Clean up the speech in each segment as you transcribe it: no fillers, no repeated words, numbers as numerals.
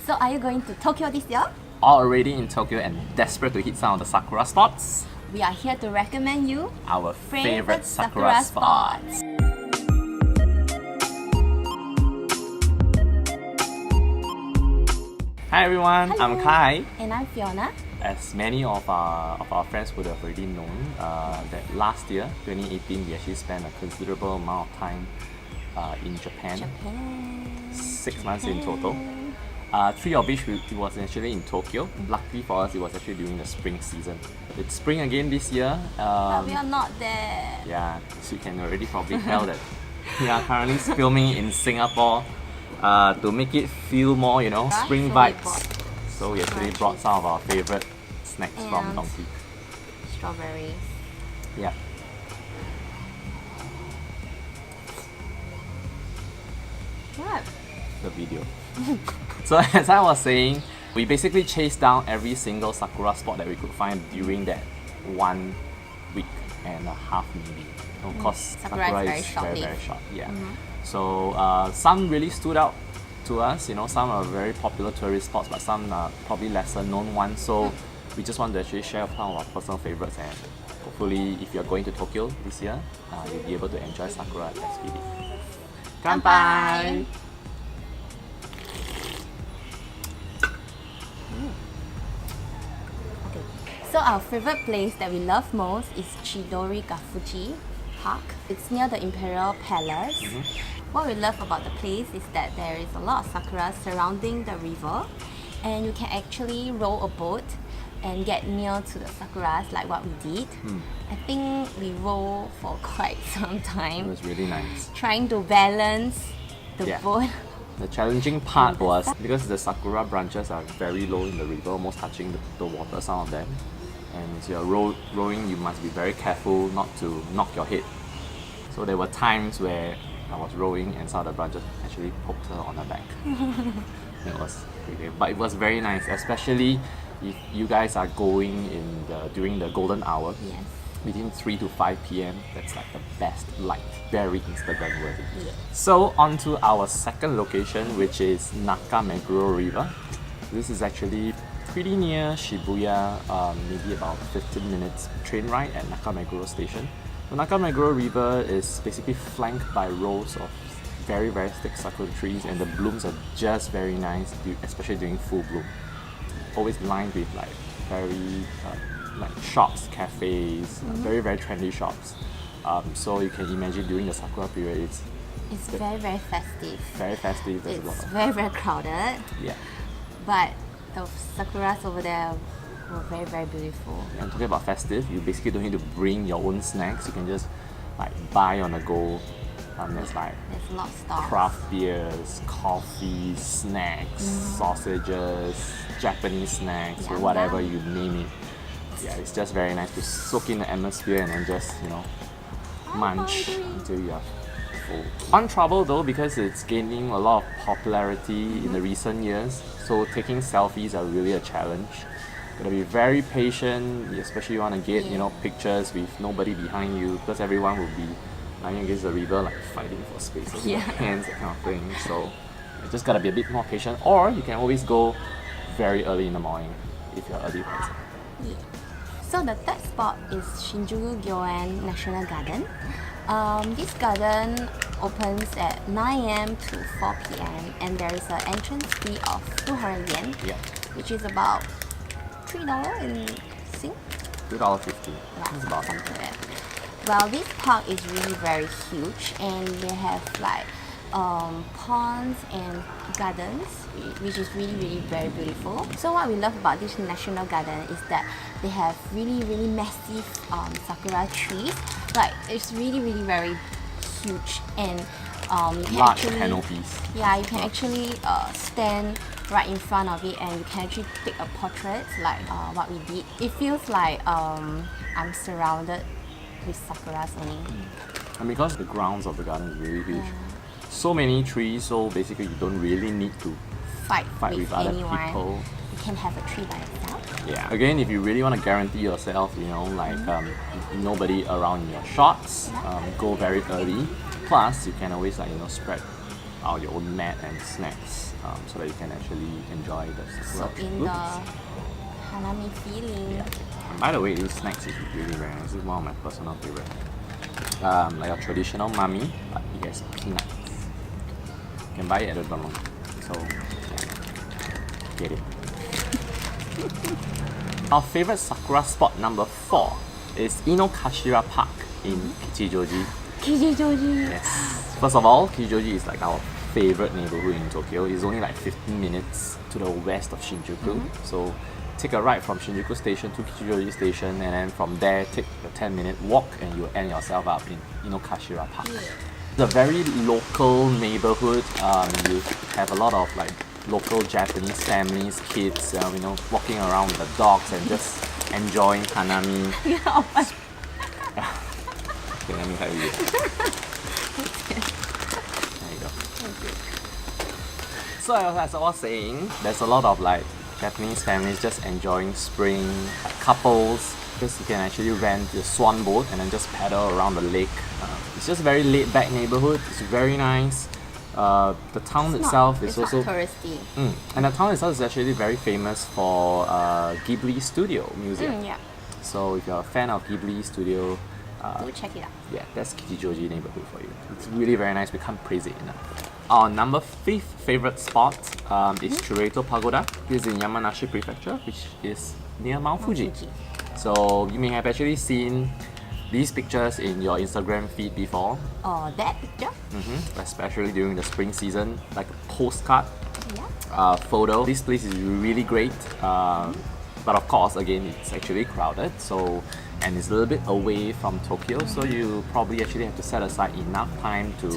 So are you going to Tokyo this year? Already in Tokyo and desperate to hit some of the sakura spots, We are here to recommend you our favorite sakura spots. Hi everyone, I'm Hello. Kai. And I'm Fiona. As many of our friends would have already known, that last year, 2018, we actually spent a considerable amount of time in Japan. Japan. 6 months in total. 3 of which it was actually in Tokyo. Luckily for us, it was actually during the spring season. It's spring again this year. But we are not there. Yeah, so you can already probably tell that we are currently filming in Singapore to make it feel more, Right, spring so we vibes. bought So we actually crunchies. brought some of our favorite snacks from And- Donkey. Strawberries. Yeah. What? The video. So as I was saying, we basically chased down every single sakura spot that we could find during that 1 week and a half maybe. Of course, Sakura is very short very, lived. very short. Yeah. So some really stood out to us. Some are very popular tourist spots, but some are probably lesser known ones. So we just want to actually share some of our personal favorites, and hopefully, if you're going to Tokyo this year, you'll be able to enjoy sakura at SPD. Kanpai! So our favorite place that we love most is Chidori Gafuji Park. It's near the Imperial Palace. What we love about the place is that there is a lot of sakura surrounding the river, and you can actually row a boat and get near to the sakuras like what we did. I think we row for quite some It time, was really nice. trying to balance the Yeah. boat. The challenging part was because the sakura branches are very low in the river, almost touching the water, some of them. And as you're rowing, you must be very careful not to knock your head. So there were times where I was rowing and some of the branches actually poked her on her back. It was pretty, but it was very nice, especially if you guys are going during the golden hour. Yes. Between 3 to 5 p.m. That's like the best light. Very Instagram worthy. Yeah. So on to our second location, which is Nakameguro River. This is actually pretty near Shibuya, maybe about 15 minutes train ride at Nakameguro Station. The Nakameguro River is basically flanked by rows of very, very thick sakura trees, and the blooms are just very nice, especially during full bloom. Always lined with like very like shops, cafes, very, very trendy shops. So you can imagine during the sakura period, it's It's very, very festive. very festive. There's a lot It's of, very, very crowded, yeah. but the sakuras over there were very, very beautiful. And talking about festive, you basically don't need to bring your own snacks. You can just like buy on the go. There's like There's a lot of stuff. craft beers, coffee, snacks, sausages, Japanese snacks, Yum, whatever yum. you name it. Yeah, it's just very nice to soak in the atmosphere and then just, munch hungry. until you are full. One trouble though, because it's gaining a lot of popularity in the recent years, so taking selfies are really a challenge. Gotta be very patient, especially you want to get, Yeah. pictures with nobody behind you, because everyone will be lying against the river, like fighting for space with their Yeah. hands, that kind of thing. So you just gotta be a bit more patient, or you can always go very early in the morning if you're early riser. Yeah. So the third spot is Shinjuku Gyoen National Garden. This garden opens at 9 a.m. to 4 p.m. and there is an entrance fee of 200 yen, Yeah, which is about $3 in Sing. $2.50. Yeah, That's about it. something like that. Well, this park is really very huge, and they have like ponds and gardens, which is really, really very beautiful. So what we love about this national garden is that they have really, really massive sakura trees. Like it's really, really very huge, and you can Large actually, canopies. yeah, you can actually stand right in front of it, and you can actually take a portrait like what we did. It feels like I'm surrounded with sakuras only. And because the grounds of the garden is really huge, so many trees, so basically you don't really need to Fight fight with other anyone. people. You can have a tree by yourself. Yeah. Again, if you really want to guarantee yourself, nobody around your shots, go very early. Plus, you can always spread out your own mat and snacks so that you can actually enjoy the So sakura in fruits. the hanami feeling. And by the way, these snacks is really very nice. This is one of my personal favorite. Like a traditional mami, but it has peanuts. You can buy it at the Don. So yeah, get it. Our favorite sakura spot number 4 is Inokashira Park in Kichijoji. Kichijoji. Yes. First of all, Kichijoji is like our favorite neighborhood in Tokyo. It's only like 15 minutes to the west of Shinjuku. So take a ride from Shinjuku Station to Kichijoji Station, and then from there take a 10-minute walk, and you'll end yourself up in Inokashira Park. It's a very local neighborhood. You have a lot of like local Japanese families, kids, walking around with the dogs and just enjoying hanami. Yeah, but Okay, let me help you. There you go. So as I was saying, there's a lot of like Japanese families just enjoying spring, couples, because you can actually rent the swan boat and then just paddle around the lake. It's just a very laid back neighborhood. It's very nice. The town itself is it's also not touristy. and the town itself is actually very famous for Ghibli Studio Museum. Yeah. So if you're a fan of Ghibli Studio, Do check it out. yeah, that's Kichijoji neighborhood for you. It's really very nice. We can't praise it enough. Our number 5th favorite spot is Chureito Pagoda. This is in Yamanashi Prefecture, which is near Mount Fuji. So you may have actually seen these pictures in your Instagram feed before, Oh, that picture? especially during the spring season, like a postcard Yeah. photo. This place is really great, but of course, again, it's actually crowded. And it's a little bit away from Tokyo, so you probably actually have to set aside enough time to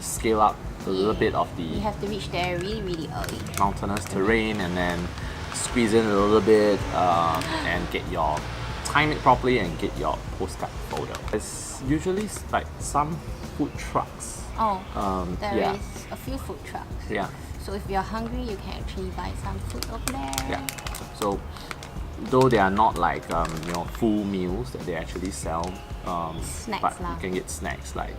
scale up a little bit of You the have to reach there really, really early. mountainous terrain, and then squeeze in a little bit and time it properly and get your postcard photo. It's usually like some food trucks. Oh, there is yeah. a few food trucks. Yeah. So if you're hungry, you can actually buy some food over there. Yeah. So though they are not like full meals that they actually sell, Snacks but lah. you can get snacks like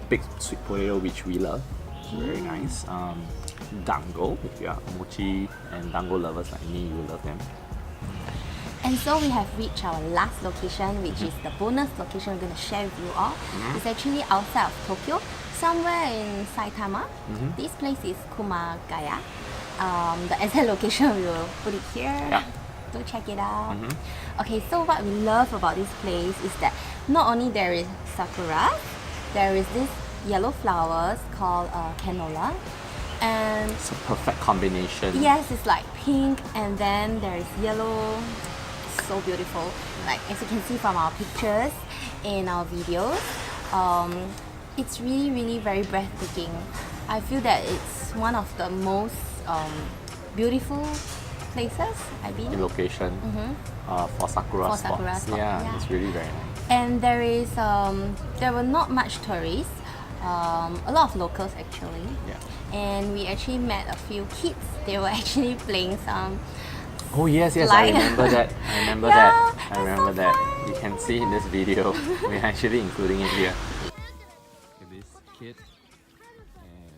baked sweet potato, which we love. It's very nice. Dango, if you are mochi and dango lovers like me, you will love them. And so we have reached our last location, which is the bonus location we're going to share with you all. It's actually outside of Tokyo, somewhere in Saitama. This place is Kumagaya. The exact location we will put it here. Yeah. Do check it out. Okay, so what we love about this place is that not only there is sakura, there is this yellow flowers called canola, and It's a perfect combination. yes, it's like pink, and then there is yellow. So beautiful. Like as you can see from our pictures in our videos, it's really, really very breathtaking. I feel that it's one of the most beautiful places I've been. In location for sakura For spots. sakura spot, yeah. It's really very nice. And there were not much tourists, a lot of locals actually. Yeah. And we actually met a few kids. They were actually playing some. Oh yes, I Slide. remember that. I remember Yeah, that. it's I remember so that. fun. You can see in this video. We're actually including it here. This kid and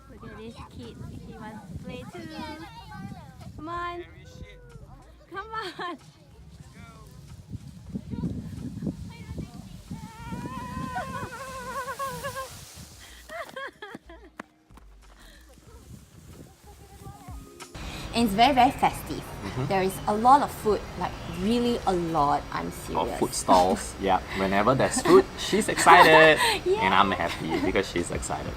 Look at this kid. He wants to play too. Come on. Come on. And it's very, very festive. There is a lot of food, like really a lot. I'm or serious. food stalls. Yeah, whenever there's food, she's excited, Yeah. and I'm happy because she's excited.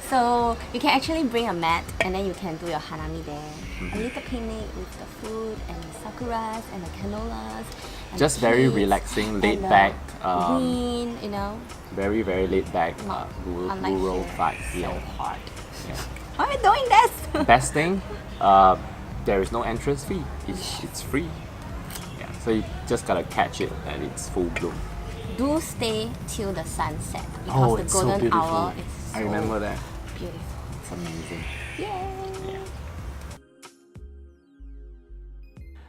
So you can actually bring a mat and then you can do your hanami there. A little picnic with the food and the sakuras and the canolas. And Just the very kids relaxing, and laid the back, wind, very very laid back, Not rural, unlike rural here, vibe. so Yeah. hot. Yeah. Why are we doing this? Best thing, there is no entrance fee. It's free. Yeah, so you just gotta catch it at its full bloom. Do stay till the sunset because the it's so golden beautiful. hour is so I remember that. beautiful. It's amazing. Yay!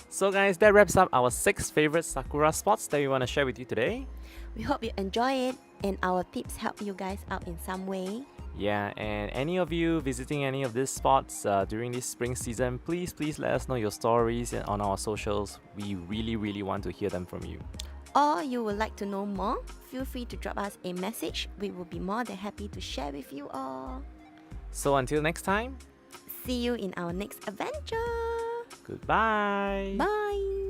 So guys, that wraps up our 6 favorite Sakura spots that we want to share with you today. We hope you enjoy it and our tips help you guys out in some way. Yeah, and any of you visiting any of these spots during this spring season, please let us know your stories on our socials. We really want to hear them from you. Or you would like to know more, feel free to drop us a message. We will be more than happy to share with you all. So until next time, See you in our next adventure. goodbye. Bye.